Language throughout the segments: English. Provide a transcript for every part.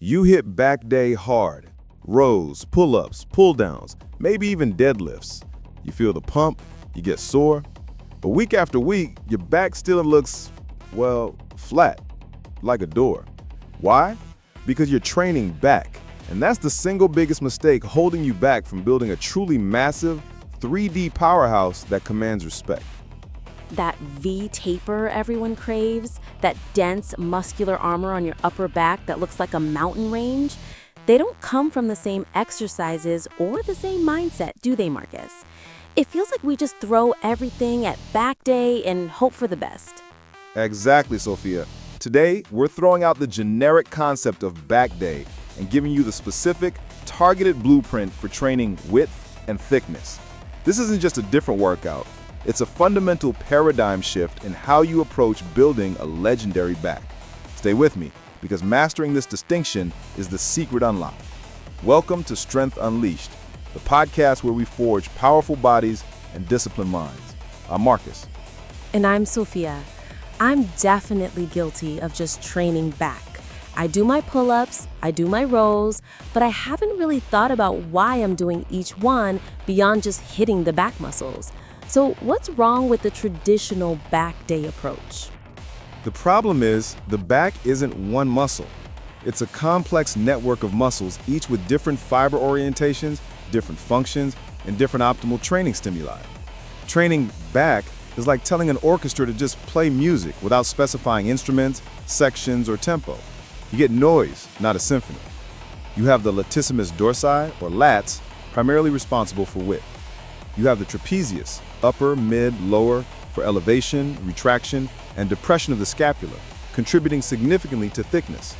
You hit back day hard. Rows, pull-ups, pull-downs, maybe even deadlifts. You feel the pump, you get sore. But week after week, your back still looks, well, flat, like a door. Why? Because you're training back. And that's the single biggest mistake holding you back from building a truly massive 3D powerhouse that commands respect. That V taper everyone craves, that dense muscular armor on your upper back that looks like a mountain range, they don't come from the same exercises or the same mindset, do they, Marcus? It feels like we just throw everything at back day and hope for the best. Exactly, Sophia. Today, we're throwing out the generic concept of back day and giving you the specific, targeted blueprint for training width and thickness. This isn't just a different workout. It's a fundamental paradigm shift in how you approach building a legendary back. Stay with me, because mastering this distinction is the secret unlock. Welcome to Strength Unleashed, the podcast where we forge powerful bodies and disciplined minds. I'm Marcus. And I'm Sophia. I'm definitely guilty of just training back. I do my pull-ups, I do my rows, but I haven't really thought about why I'm doing each one beyond just hitting the back muscles. So what's wrong with the traditional back day approach? The problem is the back isn't one muscle. It's a complex network of muscles, each with different fiber orientations, different functions, and different optimal training stimuli. Training back is like telling an orchestra to just play music without specifying instruments, sections, or tempo. You get noise, not a symphony. You have the latissimus dorsi, or lats, primarily responsible for width. You have the trapezius, upper, mid, lower, for elevation, retraction, and depression of the scapula, contributing significantly to thickness.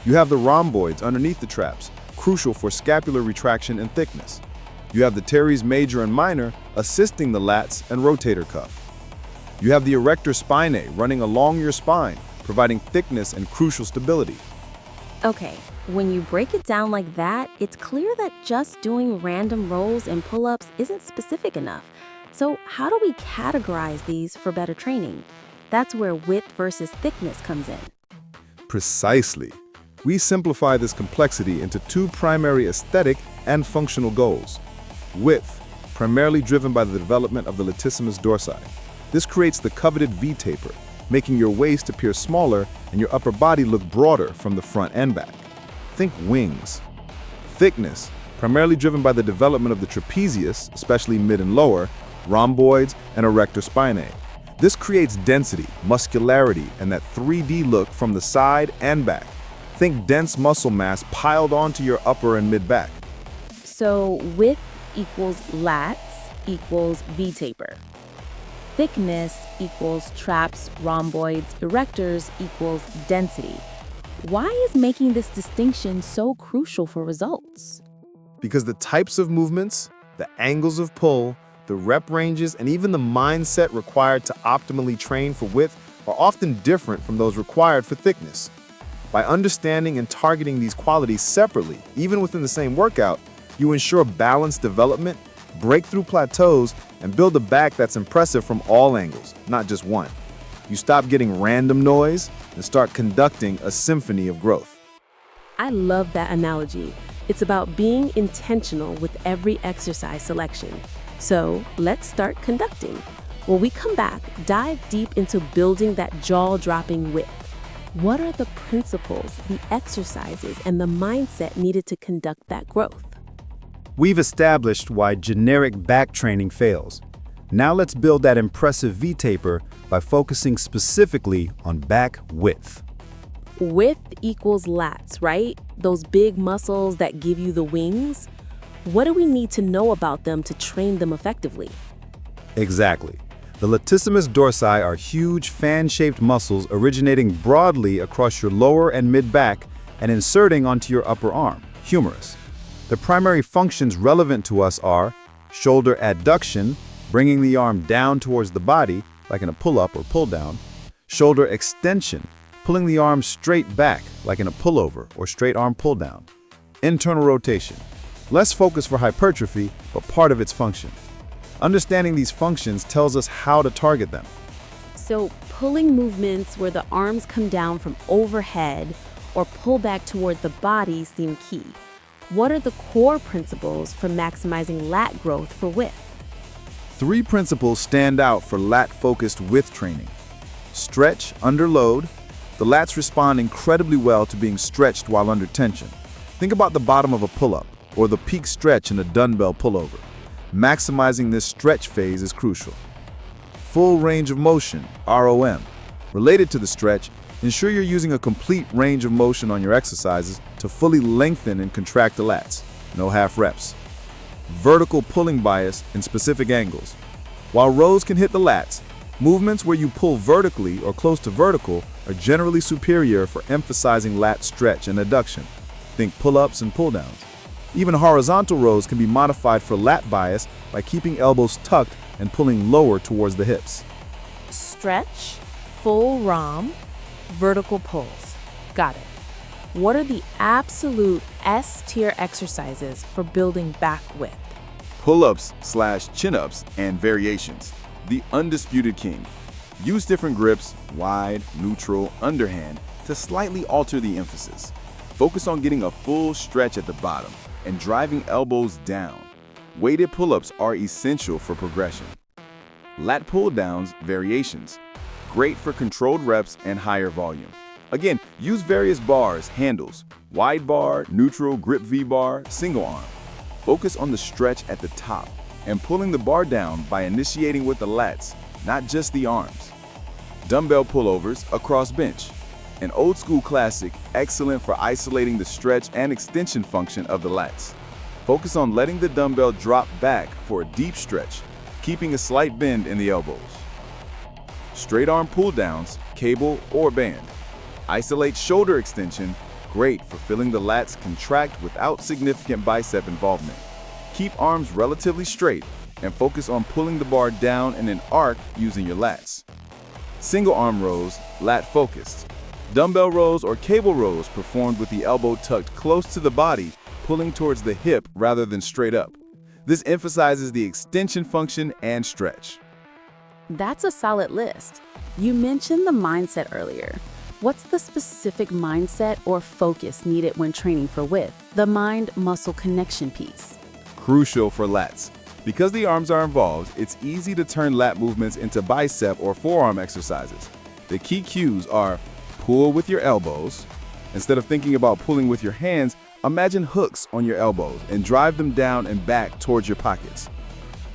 You have the rhomboids underneath the traps, crucial for scapular retraction and thickness. You have the teres major and minor, assisting the lats and rotator cuff. You have the erector spinae running along your spine, providing thickness and crucial stability. Okay, when you break it down like that, it's clear that just doing random rows and pull-ups isn't specific enough. So how do we categorize these for better training? That's where width versus thickness comes in. Precisely. We simplify this complexity into two primary aesthetic and functional goals. Width, primarily driven by the development of the latissimus dorsi. This creates the coveted V taper, making your waist appear smaller and your upper body look broader from the front and back. Think wings. Thickness, primarily driven by the development of the trapezius, especially mid and lower, rhomboids, and erector spinae. This creates density, muscularity, and that 3D look from the side and back. Think dense muscle mass piled onto your upper and mid back. So width equals lats equals V taper. Thickness equals traps, rhomboids, erectors equals density. Why is making this distinction so crucial for results? Because the types of movements, the angles of pull, the rep ranges, and even the mindset required to optimally train for width are often different from those required for thickness. By understanding and targeting these qualities separately, even within the same workout, you ensure balanced development, break through plateaus, and build a back that's impressive from all angles, not just one. You stop getting random noise and start conducting a symphony of growth. I love that analogy. It's about being intentional with every exercise selection. So let's start conducting. When we come back, dive deep into building that jaw-dropping width. What are the principles, the exercises, and the mindset needed to conduct that growth? We've established why generic back training fails. Now let's build that impressive V taper by focusing specifically on back width. Width equals lats, right? Those big muscles that give you the wings. What do we need to know about them to train them effectively? Exactly. The latissimus dorsi are huge fan-shaped muscles originating broadly across your lower and mid-back and inserting onto your upper arm, humerus. The primary functions relevant to us are shoulder adduction, bringing the arm down towards the body, like in a pull-up or pull-down, shoulder extension, pulling the arm straight back, like in a pullover or straight arm pull-down, internal rotation, less focus for hypertrophy, but part of its function. Understanding these functions tells us how to target them. So pulling movements where the arms come down from overhead or pull back toward the body seem key. What are the core principles for maximizing lat growth for width? 3 principles stand out for lat-focused width training. Stretch under load. The lats respond incredibly well to being stretched while under tension. Think about the bottom of a pull-up or the peak stretch in a dumbbell pullover. Maximizing this stretch phase is crucial. Full range of motion, ROM. Related to the stretch, ensure you're using a complete range of motion on your exercises to fully lengthen and contract the lats. No half reps. Vertical pulling bias in specific angles. While rows can hit the lats, movements where you pull vertically or close to vertical are generally superior for emphasizing lat stretch and adduction. Think pull-ups and pull-downs. Even horizontal rows can be modified for lat bias by keeping elbows tucked and pulling lower towards the hips. Stretch, full ROM, vertical pulls. Got it. What are the absolute S-tier exercises for building back width? Pull-ups / chin-ups and variations. The undisputed king. Use different grips, wide, neutral, underhand, to slightly alter the emphasis. Focus on getting a full stretch at the bottom and driving elbows down. Weighted pull-ups are essential for progression. Lat pull-downs, variations. Great for controlled reps and higher volume. Again, use various bars, handles, wide bar, neutral, grip V-bar, single arm. Focus on the stretch at the top and pulling the bar down by initiating with the lats, not just the arms. Dumbbell pullovers across bench. An old school classic, excellent for isolating the stretch and extension function of the lats. Focus on letting the dumbbell drop back for a deep stretch, keeping a slight bend in the elbows. Straight arm pull downs, cable or band. Isolate shoulder extension, great for feeling the lats contract without significant bicep involvement. Keep arms relatively straight and focus on pulling the bar down in an arc using your lats. Single arm rows, lat focused. Dumbbell rows or cable rows performed with the elbow tucked close to the body, pulling towards the hip rather than straight up. This emphasizes the extension function and stretch. That's a solid list. You mentioned the mindset earlier. What's the specific mindset or focus needed when training for width? The mind-muscle connection piece. Crucial for lats. Because the arms are involved, it's easy to turn lat movements into bicep or forearm exercises. The key cues are pull with your elbows. Instead of thinking about pulling with your hands, imagine hooks on your elbows and drive them down and back towards your pockets.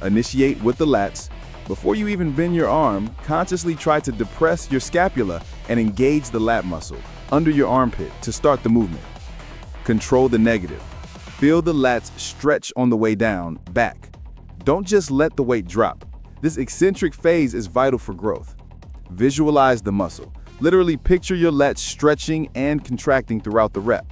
Initiate with the lats. Before you even bend your arm, consciously try to depress your scapula and engage the lat muscle under your armpit to start the movement. Control the negative. Feel the lats stretch on the way down, back. Don't just let the weight drop. This eccentric phase is vital for growth. Visualize the muscle. Literally picture your lats stretching and contracting throughout the rep.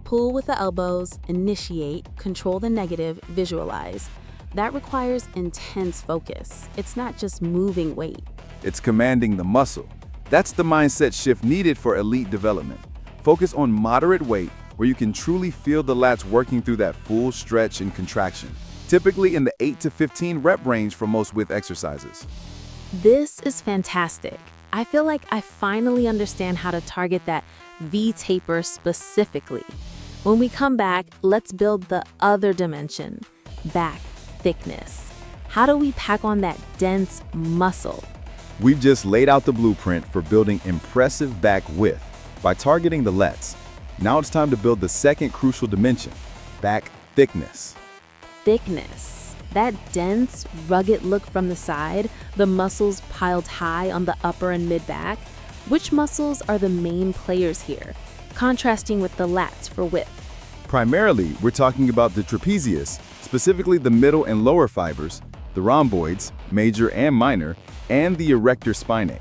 Pull with the elbows, initiate, control the negative, visualize. That requires intense focus. It's not just moving weight. It's commanding the muscle. That's the mindset shift needed for elite development. Focus on moderate weight where you can truly feel the lats working through that full stretch and contraction, typically in the 8 to 15 rep range for most width exercises. This is fantastic. I feel like I finally understand how to target that V-taper specifically. When we come back, let's build the other dimension, back thickness. How do we pack on that dense muscle? We've just laid out the blueprint for building impressive back width by targeting the lats. Now it's time to build the second crucial dimension, back thickness. Thickness. That dense, rugged look from the side, the muscles piled high on the upper and mid-back. Which muscles are the main players here, contrasting with the lats for width? Primarily, we're talking about the trapezius, specifically the middle and lower fibers, the rhomboids, major and minor, and the erector spinae.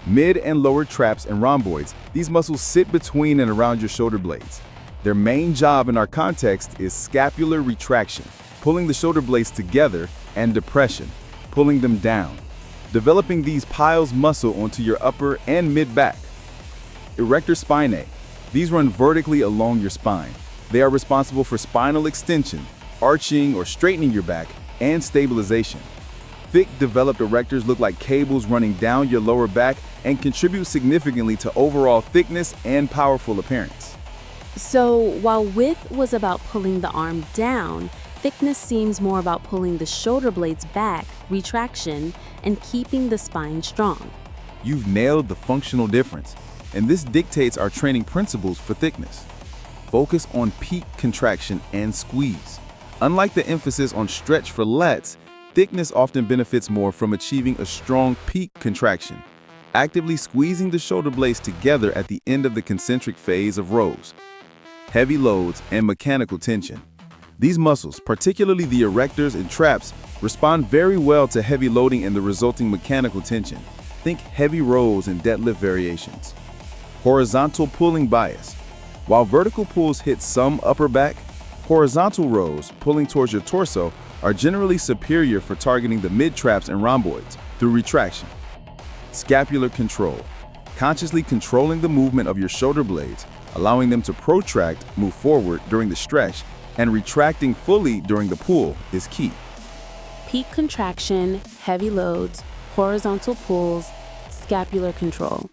Mid and lower traps and rhomboids, these muscles sit between and around your shoulder blades. Their main job in our context is scapular retraction, pulling the shoulder blades together, and depression, pulling them down. Developing these piles muscle onto your upper and mid-back. Erector spinae, these run vertically along your spine. They are responsible for spinal extension, arching or straightening your back, and stabilization. Thick, developed erectors look like cables running down your lower back and contribute significantly to overall thickness and powerful appearance. So while width was about pulling the arm down, thickness seems more about pulling the shoulder blades back, retraction, and keeping the spine strong. You've nailed the functional difference, and this dictates our training principles for thickness. Focus on peak contraction and squeeze. Unlike the emphasis on stretch for lats, thickness often benefits more from achieving a strong peak contraction, actively squeezing the shoulder blades together at the end of the concentric phase of rows. Heavy loads and mechanical tension. These muscles, particularly the erectors and traps, respond very well to heavy loading and the resulting mechanical tension. Think heavy rows and deadlift variations. Horizontal pulling bias. While vertical pulls hit some upper back, horizontal rows pulling towards your torso are generally superior for targeting the mid-traps and rhomboids through retraction. Scapular control. Consciously controlling the movement of your shoulder blades, allowing them to protract, move forward during the stretch, and retracting fully during the pull is key. Peak contraction, heavy loads, horizontal pulls, scapular control.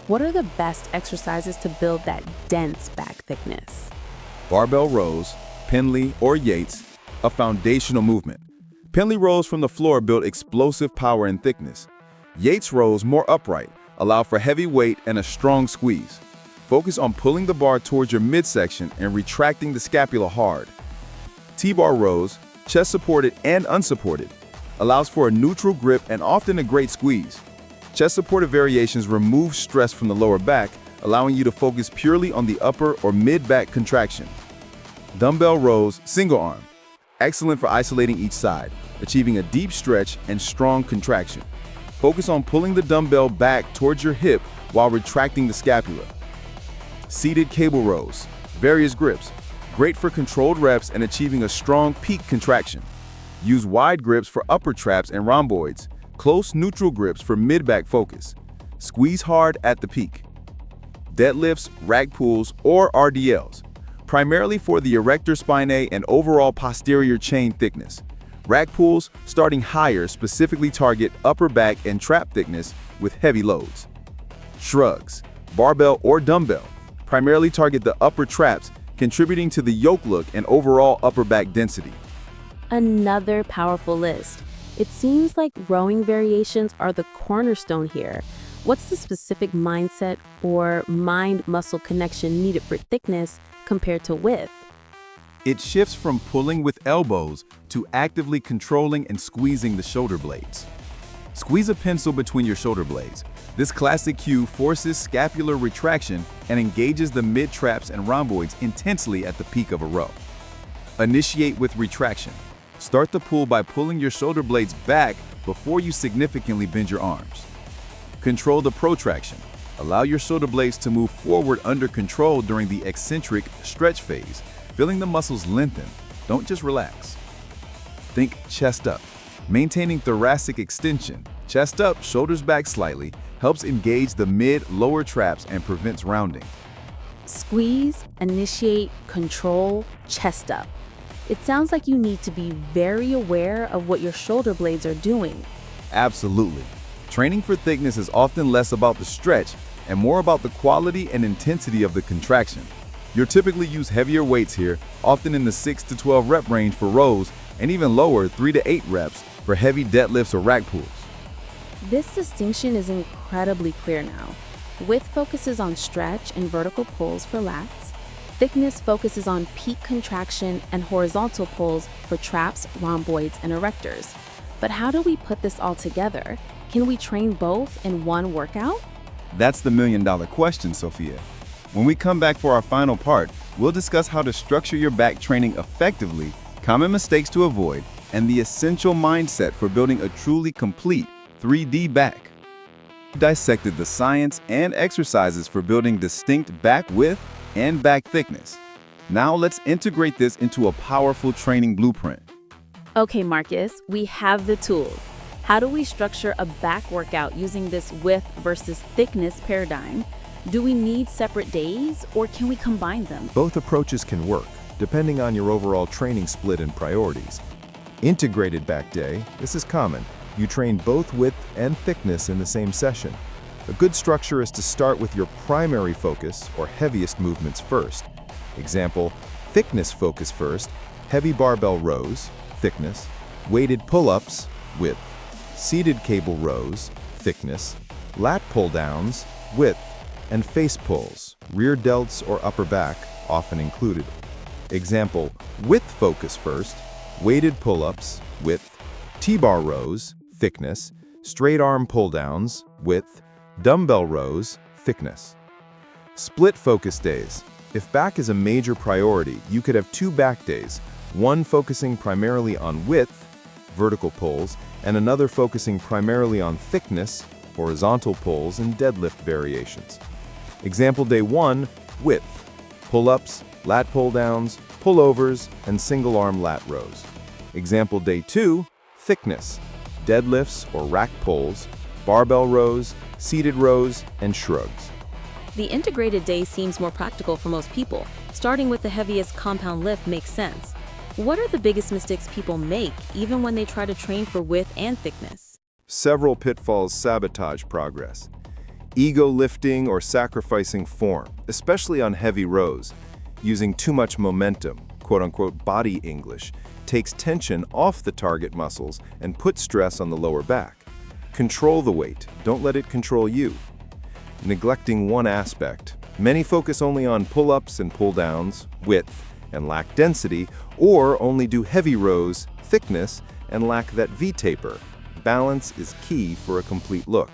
What are the best exercises to build that dense back thickness? Barbell rows, Pendley or Yates, a foundational movement. Pendley rows from the floor build explosive power and thickness. Yates rows, more upright, allow for heavy weight and a strong squeeze. Focus on pulling the bar towards your midsection and retracting the scapula hard. T-bar rows, chest supported and unsupported, allows for a neutral grip and often a great squeeze. Chest supported variations remove stress from the lower back, allowing you to focus purely on the upper or mid-back contraction. Dumbbell rows, single arm, excellent for isolating each side, achieving a deep stretch and strong contraction. Focus on pulling the dumbbell back towards your hip while retracting the scapula. Seated cable rows, various grips, great for controlled reps and achieving a strong peak contraction. Use wide grips for upper traps and rhomboids, close neutral grips for mid-back focus. Squeeze hard at the peak. Deadlifts, rack pulls, or RDLs, primarily for the erector spinae and overall posterior chain thickness. Rack pulls, starting higher, specifically target upper back and trap thickness with heavy loads. Shrugs, barbell or dumbbell, primarily target the upper traps, contributing to the yoke look and overall upper back density. Another powerful list. It seems like rowing variations are the cornerstone here. What's the specific mindset or mind-muscle connection needed for thickness compared to width? It shifts from pulling with elbows to actively controlling and squeezing the shoulder blades. Squeeze a pencil between your shoulder blades. This classic cue forces scapular retraction and engages the mid-traps and rhomboids intensely at the peak of a row. Initiate with retraction. Start the pull by pulling your shoulder blades back before you significantly bend your arms. Control the protraction. Allow your shoulder blades to move forward under control during the eccentric stretch phase, feeling the muscles lengthen. Don't just relax. Think chest up. Maintaining thoracic extension, chest up, shoulders back slightly, helps engage the mid-lower traps and prevents rounding. Squeeze, initiate, control, chest up. It sounds like you need to be very aware of what your shoulder blades are doing. Absolutely. Training for thickness is often less about the stretch and more about the quality and intensity of the contraction. You'll typically use heavier weights here, often in the 6 to 12 rep range for rows, and even lower 3 to 8 reps for heavy deadlifts or rack pulls. This distinction is incredibly clear now. Width focuses on stretch and vertical pulls for lats. Thickness focuses on peak contraction and horizontal pulls for traps, rhomboids, and erectors. But how do we put this all together? Can we train both in one workout? That's the million-dollar question, Sophia. When we come back for our final part, we'll discuss how to structure your back training effectively, common mistakes to avoid, and the essential mindset for building a truly complete 3D back. We dissected the science and exercises for building distinct back width and back thickness. Now let's integrate this into a powerful training blueprint. Okay, Marcus, we have the tools. How do we structure a back workout using this width versus thickness paradigm? Do we need separate days, or can we combine them? Both approaches can work, depending on your overall training split and priorities. Integrated back day, this is common, You train both width and thickness in the same session. A good structure is to start with your primary focus or heaviest movements first. Example, thickness focus first, heavy barbell rows, thickness, weighted pull-ups, width, seated cable rows, thickness, lat pull-downs, width, and face pulls, rear delts or upper back, often included. Example, width focus first, weighted pull-ups, width, T-bar rows, thickness, straight arm pull-downs, width, dumbbell rows, thickness. Split focus days. If back is a major priority, you could have 2 back days, one focusing primarily on width, vertical pulls, and another focusing primarily on thickness, horizontal pulls, and deadlift variations. Example day 1, width, pull-ups, lat pull-downs, pullovers, and single-arm lat rows. Example day 2, thickness, deadlifts or rack pulls, barbell rows, seated rows, and shrugs. The integrated day seems more practical for most people. Starting with the heaviest compound lift makes sense. What are the biggest mistakes people make, even when they try to train for width and thickness? Several pitfalls sabotage progress. Ego lifting or sacrificing form, especially on heavy rows. Using too much momentum, quote-unquote body English, takes tension off the target muscles and puts stress on the lower back. Control the weight, don't let it control you. Neglecting one aspect. Many focus only on pull-ups and pull-downs, width, and lack density, or only do heavy rows, thickness, and lack that V-taper. Balance is key for a complete look.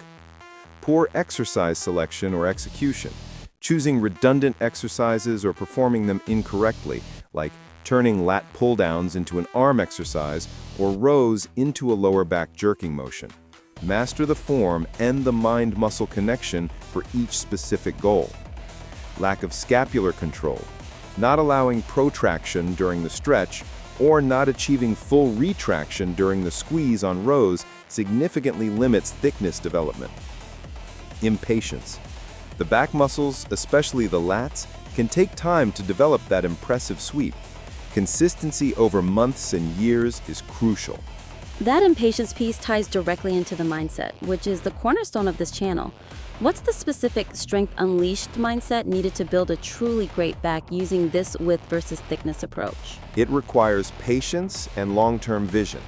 Poor exercise selection or execution. Choosing redundant exercises or performing them incorrectly, like turning lat pull-downs into an arm exercise or rows into a lower back jerking motion. Master the form and the mind-muscle connection for each specific goal. Lack of scapular control. Not allowing protraction during the stretch or not achieving full retraction during the squeeze on rows significantly limits thickness development. Impatience. The back muscles, especially the lats, can take time to develop that impressive sweep. Consistency over months and years is crucial. That impatience piece ties directly into the mindset, which is the cornerstone of this channel. What's the specific Strength Unleashed mindset needed to build a truly great back using this width versus thickness approach? It requires patience and long-term vision.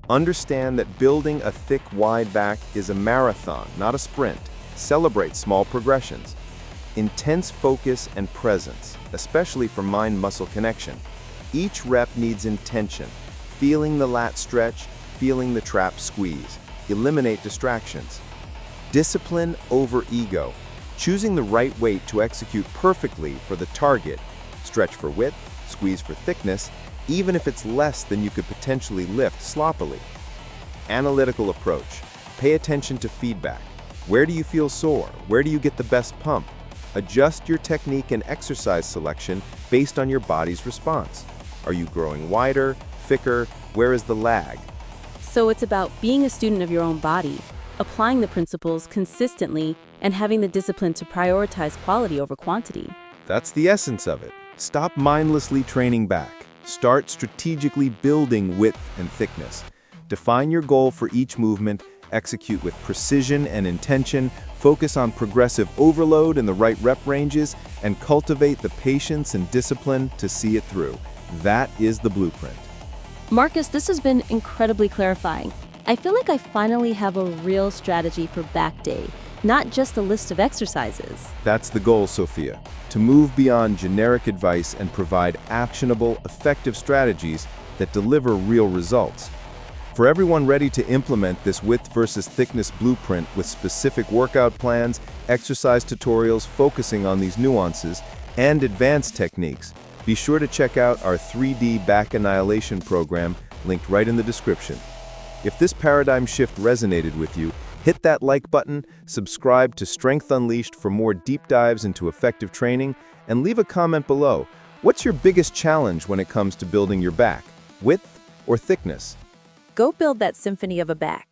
Understand that building a thick, wide back is a marathon, not a sprint. Celebrate small progressions. Intense focus and presence, especially for mind-muscle connection. Each rep needs intention, feeling the lat stretch, feeling the trap squeeze. Eliminate distractions. Discipline over ego. Choosing the right weight to execute perfectly for the target. Stretch for width, squeeze for thickness, even if it's less than you could potentially lift sloppily. Analytical approach. Pay attention to feedback. Where do you feel sore? Where do you get the best pump? Adjust your technique and exercise selection based on your body's response. Are you growing wider, thicker? Where is the lag? So it's about being a student of your own body, applying the principles consistently, and having the discipline to prioritize quality over quantity. That's the essence of it. Stop mindlessly training back. Start strategically building width and thickness. Define your goal for each movement, execute with precision and intention, focus on progressive overload in the right rep ranges, and cultivate the patience and discipline to see it through. That is the blueprint. Marcus, this has been incredibly clarifying. I feel like I finally have a real strategy for back day, not just a list of exercises. That's the goal, Sophia. To move beyond generic advice and provide actionable, effective strategies that deliver real results. For everyone ready to implement this width versus thickness blueprint with specific workout plans, exercise tutorials focusing on these nuances, and advanced techniques, be sure to check out our 3D Back Annihilation program linked right in the description. If this paradigm shift resonated with you, hit that like button, subscribe to Strength Unleashed for more deep dives into effective training, and leave a comment below. What's your biggest challenge when it comes to building your back? Width or thickness? Go build that symphony of a back.